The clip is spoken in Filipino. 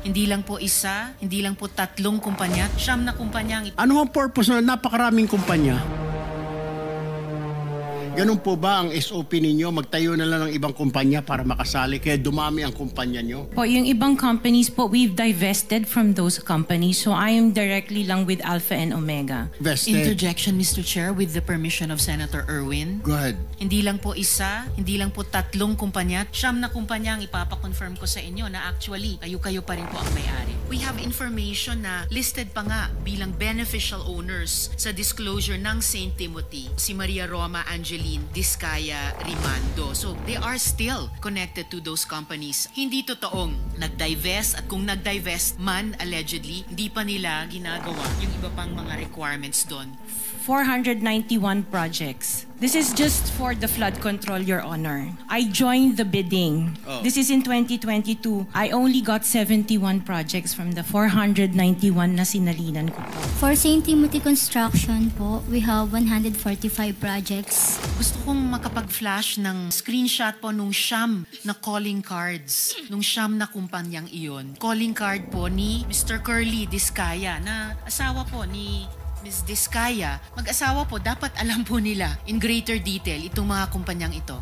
Hindi lang po isa, hindi lang po tatlong kumpanya, siyam na kumpanya ang Ano ang purpose na napakaraming kumpanya? Ganun po ba ang SOP ninyo? Magtayo na lang ng ibang kumpanya para makasali kaya dumami ang kumpanya nyo? Po, yung ibang companies po, we've divested from those companies. So I am directly lang with Alpha and Omega. Vested? interjection, Mr. Chair, with the permission of Senator Erwin. Go ahead. Hindi lang po isa, hindi lang po tatlong kumpanya, siyam na kumpanya ang ipapakonfirm ko sa inyo na actually kayo pa rin po ang may-ari. We have information na listed pa nga bilang beneficial owners sa disclosure ng St. Timothy, si Maria Roma Angeline Discaya Rimando. So they are still connected to those companies. Hindi totoong nag-divest at kung nag-divest man allegedly, hindi pa nila ginagawa yung iba pang mga requirements doon. 491 projects. This is just for the flood control, Your Honor. I joined the bidding. This is in 2022. I only got 71 projects from the 491 na sinalinan ko po. For St. Timothy Construction po, we have 145 projects. Gusto kong makapag-flash ng screenshot po nung siyam na calling cards, nung siyam na kumpanyang iyon. Calling card po ni Mr. Curly Discaya na asawa po ni Ms. Discaya. Mag-asawa po, dapat alam po nila in greater detail itong mga kumpanyang ito.